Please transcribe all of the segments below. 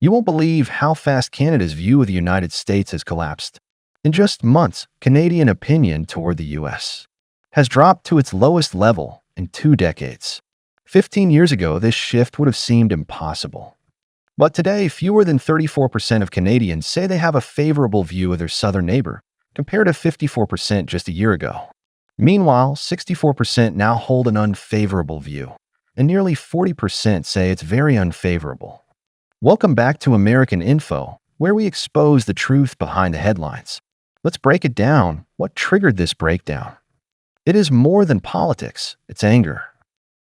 You won't believe how fast Canada's view of the United States has collapsed. In just months, Canadian opinion toward the US has dropped to its lowest level in 2 decades. 15 years ago, this shift would have seemed impossible. But today, fewer than 34% of Canadians say they have a favorable view of their southern neighbor, compared to 54% just a year ago. Meanwhile, 64% now hold an unfavorable view, and nearly 40% say it's very unfavorable. Welcome back to American Info, where we expose the truth behind the headlines. Let's break it down. What triggered this breakdown? It is more than politics, it's anger.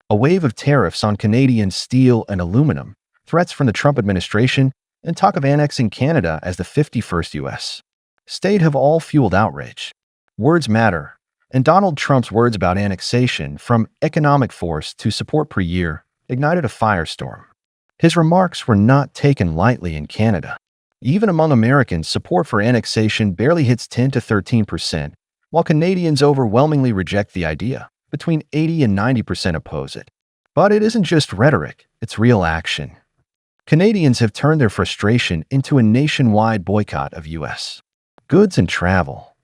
A wave of tariffs on Canadian steel and aluminum, threats from the Trump administration, and talk of annexing Canada as the 51st U.S. state have all fueled outrage. Words matter, and Donald Trump's words about annexation, from economic force to support per year, ignited a firestorm. His remarks were not taken lightly in Canada. Even among Americans, support for annexation barely hits 10 to 13%, while Canadians overwhelmingly reject the idea. Between 80 and 90% oppose it. But it isn't just rhetoric, it's real action. Canadians have turned their frustration into a nationwide boycott of U.S. goods and travel.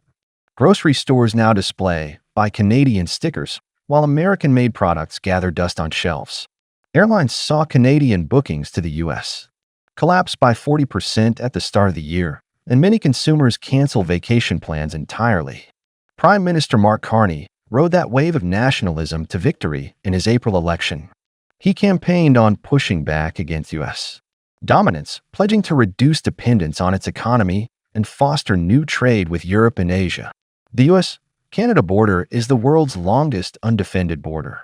Grocery stores now display "Buy Canadian" stickers, while American-made products gather dust on shelves. Airlines saw Canadian bookings to the U.S. collapse by 40% at the start of the year, and many consumers cancel vacation plans entirely. Prime Minister Mark Carney rode that wave of nationalism to victory in his April election. He campaigned on pushing back against U.S. dominance, pledging to reduce dependence on its economy and foster new trade with Europe and Asia. The U.S.-Canada border is the world's longest undefended border.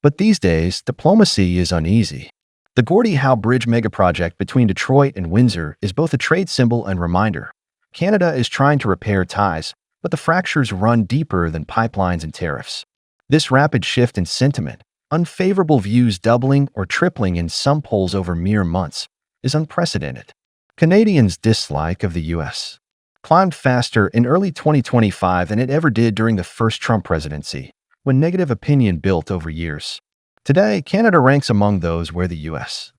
But these days, diplomacy is uneasy. The Gordie Howe Bridge megaproject between Detroit and Windsor is both a trade symbol and reminder. Canada is trying to repair ties, but the fractures run deeper than pipelines and tariffs. This rapid shift in sentiment, unfavorable views doubling or tripling in some polls over mere months, is unprecedented. Canadians' dislike of the U.S. climbed faster in early 2025 than it ever did during the first Trump presidency, when negative opinion built over years. Today, Canada ranks among those where the U.S.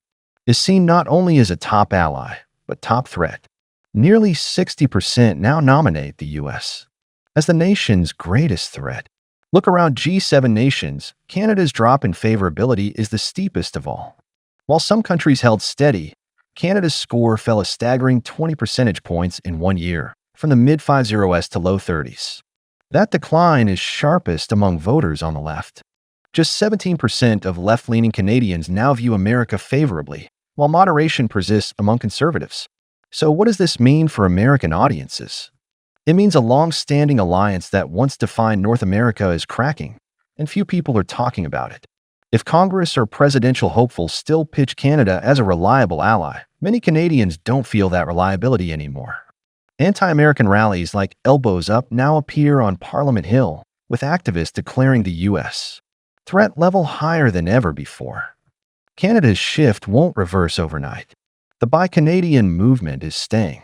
is seen not only as a top ally, but top threat. Nearly 60% now nominate the U.S. as the nation's greatest threat. Look around G7 nations, Canada's drop in favorability is the steepest of all. While some countries held steady, Canada's score fell a staggering 20 percentage points in 1 year, from the mid-50s to low 30s. That decline is sharpest among voters on the left. Just 17% of left-leaning Canadians now view America favorably, while moderation persists among conservatives. So what does this mean for American audiences? It means a long-standing alliance that once defined North America is cracking, and few people are talking about it. If Congress or presidential hopefuls still pitch Canada as a reliable ally, many Canadians don't feel that reliability anymore. Anti-American rallies like Elbows Up now appear on Parliament Hill, with activists declaring the U.S. threat level higher than ever before. Canada's shift won't reverse overnight. The Buy Canadian movement is staying.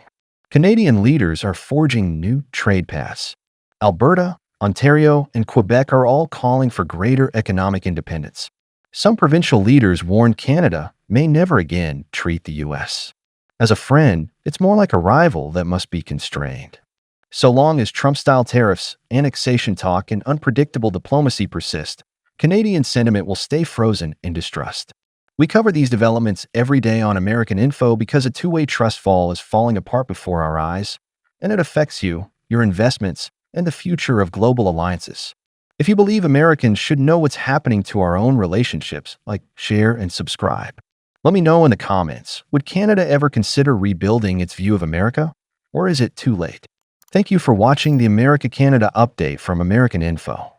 Canadian leaders are forging new trade paths. Alberta, Ontario, and Quebec are all calling for greater economic independence. Some provincial leaders warn Canada may never again treat the U.S. as a friend. It's more like a rival that must be constrained. So long as Trump-style tariffs, annexation talk, and unpredictable diplomacy persist, Canadian sentiment will stay frozen in distrust. We cover these developments every day on American Info because a two-way trust fall is falling apart before our eyes, and it affects you, your investments, and the future of global alliances. If you believe Americans should know what's happening to our own relationships, like, share, and subscribe. Let me know in the comments, would Canada ever consider rebuilding its view of America? Or is it too late? Thank you for watching the America-Canada update from American Info.